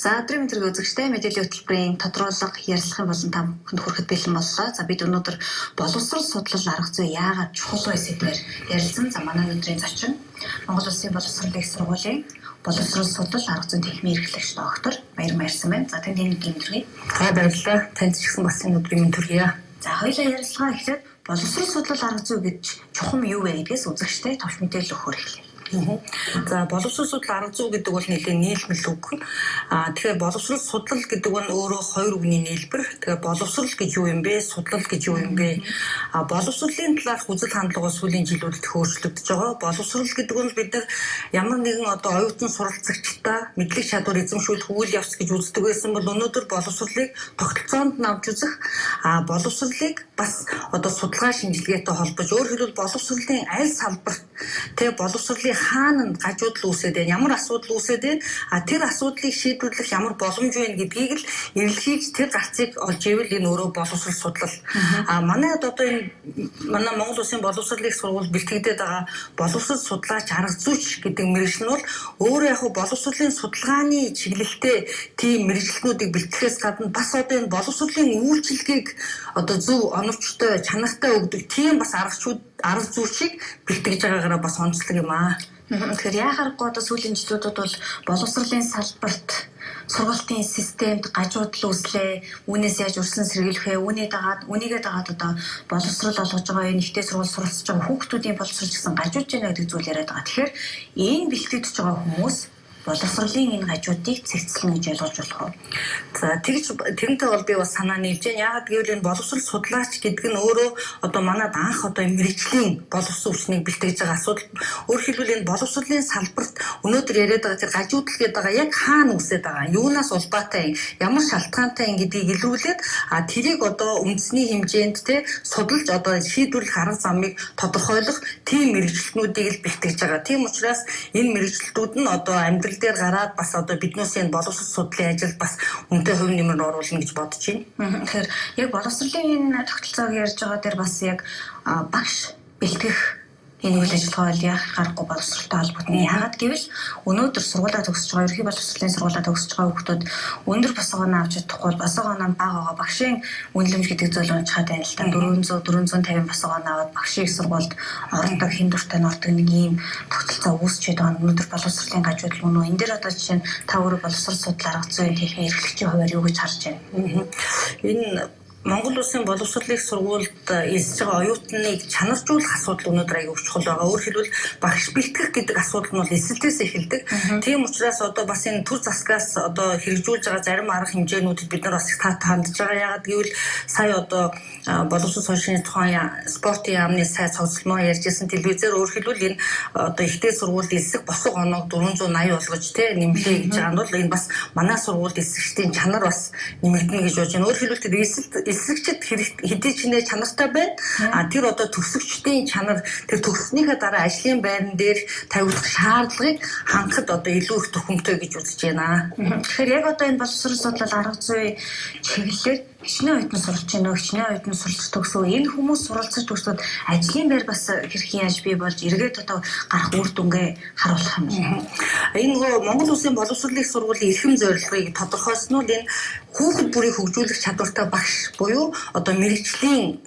За өдрийн мэдрэг үзэгчтэй мэдээллийн хөтөлбөрийн тодруулга ярилцлагын болон та бүхэнд хүрэхэд бэлэн боллоо. За бид өнөөдөр боловсрол судлал арга зүй яагаад чухал вэ сэдвээр ярилцсан. За манай өнөөдрийн зочин Монгол Улсын боловсролын их сургуулийн боловсрол судлал арга зүйн техникийн эрхлэгч доктор Баяр Марьсан байна. За танд энэ өдрийн мэдрэг. За баярлалаа. Танд ч гэсэн бас энэ өдрийн мэдрэг яа. За хоёулаа ярилцлага эхлээд боловсрол судлал арга зүй гэж чухам юу вэ гэдгээс үзэгчтэй товч мэдээлэл өгөхөөр эхлэв. За боловсрол судлал арга зүй гэдэг бол нэлээд нийлмэл үг. Тэгэхээр боловсрол судлал гэдэг нь өөрөө хоёр үгний нийлбэр. Тэгэхээр боловсрол гэж юу юм бэ? Судлал гэж юу юм бэ? Боловсролын талаарх үзэл хандлага сүүлийн жилүүдэд өөрчлөгдөж байгаа. Боловсрол гэдэг нь бид нар ямар нэгэн оюутан суралцагчдаа мэдлэг чадвар эзэмшүүлэх үйл явц гэж үздэг байсан бол өнөөдөр боловсролыг тогтолцоонд нь авч үзэх, боловсролыг бас судалгаа шинжилгээтэй холбож, өөрөөр хэлбэл боловсролын аль салбарт боловсролын хаана гажуудал үүсээд байна, ямар асуудал үүсээд байна, тэр асуудлыг шийдвэрлэх ямар боломж байна гэдгийг л эрэлхийж тэр зарцыг олж ивэл энэ өөрөө боловсрол судлал. Манай манай Монгол Улсын боловсролын сургууль бэлтгэгдээд байгаа боловсрол судлаач арга зүйч гэдэг мэргэжил нь бол өөрөө яг боловсролын судалгааны чиглэлтэй тийм мэргэжлүүдийг бэлтгэхээс гадна бас энэ боловсролын үйлчилгээг зөв оновчтой чанартай өгдөг тийм бас арга зүйчийг бэлтгэж байгаагаараа бас онцлог юм аа. Тэгэхээр яахааргүй сүүлийн жилүүдэд бол боловсролын салбарт сургалтын системд гажуудал үүслээ. Үүнээс яаж өрсөн сэргийлэх вэ? Үнийгээ дагаад боловсрол олгож байгаа энэ ихтэй сургууль суралцж байгаа хүүхдүүдийн боловсрол гэсэн гажуудж байна гэдэг зүйл яриад байгаа. Тэгэхээр энэ бэлтгэж байгаа хүмүүс боловсролын энэ гажуудыг цэгцлэн гэж ойлгож болох уу? За тэрнтэй бол би бас санаа нийлж байна. Яагаад гэвэл энэ боловсрол судлаач гэдэг нь өөрөө манад анх мэргэжлийн боловсон хүчнийг бэлтгэж байгаа асуудал. Өөрөөр хэлбэл энэ боловсролын салбарт өнөөдөр яриад байгаа тэр гажуудал гэдэг байгаа яг хаана үсээд байгаа, юунаас улбаатай, ямар шалтгаантай гэдгийг илрүүлээд тэрийг үндэсний хэмжээнд судалж шийдвэрлэх арга замыг тодорхойлох тийм мэргэжлүүдийг л бэлтгэж байгаа. Тийм учраас энэ мэргэжлүүд нь амьдрал дээр гараад бас биднээс энэ боловсрол судлалын ажилд бас үнэтэй хувь нэмэр оруулна гэж бодож байна. Тэгэхээр яг боловсролын энэ тогтолцоог ярьж байгаа дээр бас яг багш бэлтгэх энэ үйл ажиллагаа бол яах гарахгүй боловсролтой холбоотой. Яагаад гэвэл өнөөдөр сургуулаа төгсөж байгаа ерөнхий боловсролын сургуулаа төгсөж байгаа хүүхдүүд өндөр босгооноо авч чадахгүй бол босгооноо бага багшийн үнэлэмж гэдэг зүйл унчаад байна л та. 400-450 босгооноо аваад багшийн сургуульд ордог хэн дуртай нь ордог нэг ийм тогтолцоо үүсчээд байгаа. Өнөөдөр боловсролын гажуудал мөн энэ дээр жишээ нь та өөрөө боловсрол судлал арга зүйн техникийн эрхлэгчийн хувьд юу гэж харж байна? Энэ Монгол Улсын боловсролын сургуульд элсэж байгаа оюутныг чанаржуулах асуудал өнөөдөр аягүй чухал байгаа. Өөрөөр хэлбэл багш бэлтгэх гэдэг асуудал нь бол эсэлтээс эхэлдэг. Тийм учраас бас энэ төр засгаас хэрэгжүүлж байгаа зарим арга хэмжээнүүдэд бид нар бас хандж байгаа. Яагаад гэвэл сая боловсрол суурьшны тухайн спортын яамны сай цогцлмоо ярьжсэн телевизээр өөрөөр хэлбэл энэ ихтэй сургуульд элсэх босго оноог 480 болгож нэмлээ гэж байгаа нь бол энэ бас манай сургуульд элсэгчдийн чанар бас нэмэгдэнэ гэж бодож байна. Өөрөөр хэлбэл тэр элсэгчд хэдий ч нэ чанартай байна. Тэр төгсөгчдийн чанар тэр төгссөнийхээ дараа ажлын байран дээр тавигдах шаардлагыг хангахад илүү их төхөмтэй гэж үзэж байна. Тэгэхээр яг энэ боловсрол судлал арга зүй чиглэлээр хичнээн оюутан сурч байна. Хичнээн оюутан суралц төгсөө энэ хүмүүс суралцаж төгсөөд ажлын байр бас хэрхэн яаж бий болж эргээд гарах үр дүнгээ харуулах юм байна. Энэ Монгол Улсын боловсролын сургуулийн эрхэм зорилгыг тодорхойлсон нь энэ хүүхэд бүрийг хөгжүүлэх чадвартай багш буюу мэргэжлийн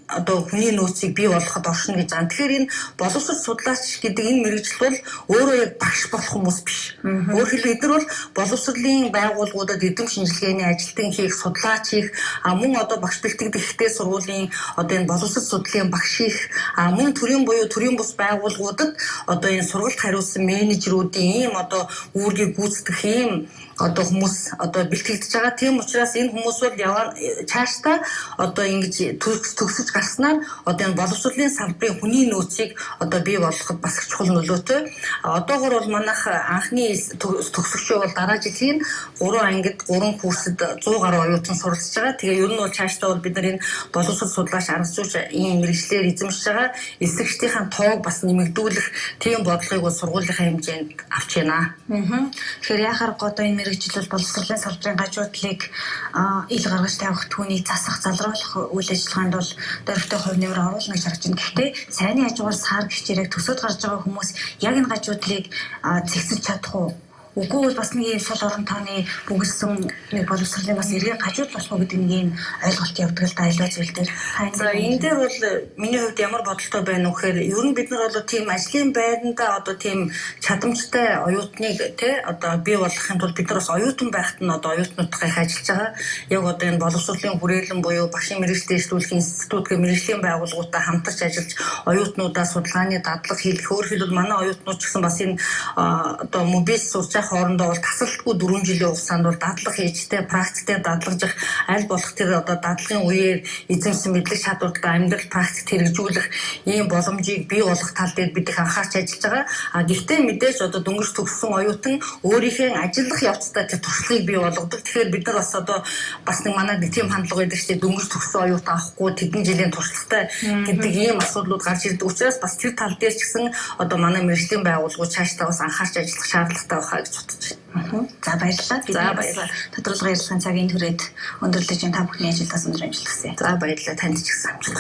хүний нөөцийг бий болгоход оршино гэж байна. Тэгэхээр энэ боловсрол судлаач гэдэг энэ мэргэжил бол өөрөө яг багш болох хүмүүс биш. Өөрөөр хэлбэл эдгээр бол боловсролын байгууллагуудад эдэм шинжилгээний ажилтан хийх, судлаач хийх, мөн багш бэлтгэдэг ихтэй сургуулийн энэ боловсрол судлалын багш их, мөн төрийн бус байгууллагуудад энэ сургалт хариуцсан менежерүүдийн ийм үүргийг гүйцэтгэх ийм хүмүүс бэлтгэгдэж байгаа. Тийм учраас энэ хүмүүс бол цаашдаа ингэж төгсөж гарснаар энэ боловсролын салбарын хүний нөөцийг бий болгоход бас чухал нөлөөтэй. Одоогоор бол манайх анхны төгсөгчөө бол дараа жилийн 3 ангид 3 курсэд 100 гаруй оюутан суралцж байгаа. Тэгээ ер нь бол цаашдаа бол бид нар энэ боловсрол судлаач арга зүйч ийм мэргэжлэр эзэмшиж байгаа эсвэгчдийн тоог бас нэмэгдүүлэх тийм бодлогыг бол сургуулийнхаа хэмжээнд авч байна. Тэгэхээр яхаар энэ мэргэжил боловсролын салбарын гажуудлыг ил гаргаж тавих түүнийг засах залруулах үйл ажиллагаанд бол дөрөвтэй хувь нэмэр оруулна гэж харж байна. Гэхдээ сайнны хажуугаар сар гिचээрээ төсөөд гарч байгаа хүмүүс яг энэ гажуудлыг зэгсэж чадах уу? Үгүй бол бас нэг юм шал орон тооны бүгэлсэн нэг боловсролын бас эргээ гажууд болох уу гэдэг нэг юм ойлголт явдаг л да аливаа зүйл дээр. За энэ дээр бол миний хувьд ямар бодолтой байна вэ гэхээр ер нь бид нар одоо тийм ажлын байранда одоо тийм чадамжтай оюутныг тий одоо бий болгохын тулд бид нар бас оюутан байхад нь одоо оюутнуудтай их ажиллаж байгаа. Яг одоо энэ боловсролын хүрээлэн буюу багшийн мэргэжлийн дэвшлүүлэх институт гэх мэргэжлийн байгууллагуудаа хамтарч ажиллаж оюутнуудаа судалгааны дадлаг хийх. Өөрөөр хэлбэл манай оюутнууд ч гэсэн бас энэ одоо мобиль сурч явах хоорондоо бол тасралтгүй 4 жилийн хугацаанд бол дадлаг хийжтэй практиктэй дадлагжих аль болох тэр одоо дадлагын үеэр эзэмсэн мэдлэг чадвартай амьдрал практикт хэрэгжүүлэх ийм боломжийг бий болгох тал дээр бид их анхаарч ажиллаж байгаа. А гэхдээ мэдээж одоо дөнгөж төгссөн оюутан өөрийнхөө ажиллах явцдаа тэр туршлагыг бий болгодог. Тэгэхээр бид нар бас одоо бас нэг манай нэг тийм хандлага байдаг шүү дээ. Дөнгөж төгссөн оюутан авахгүй тэдэн жилийн туршлагатай гэдэг ийм асуудлууд гарч ирдэг учраас бас тэр тал дээр ч гэсэн одоо манай мэргэжлийн байгууллагууд цаашдаа бас анхаарч ажиллах шаардлагатай байхаа гэж бодож байна. За баярлалаа. За баярлалаа. Тодорхойлгын ярилцлагын цагийн түрээд өндөрлөж та бүхний ажилдаа өндөр амжилт хүсье. За баярлалаа, танд ч гэсэн амжилт.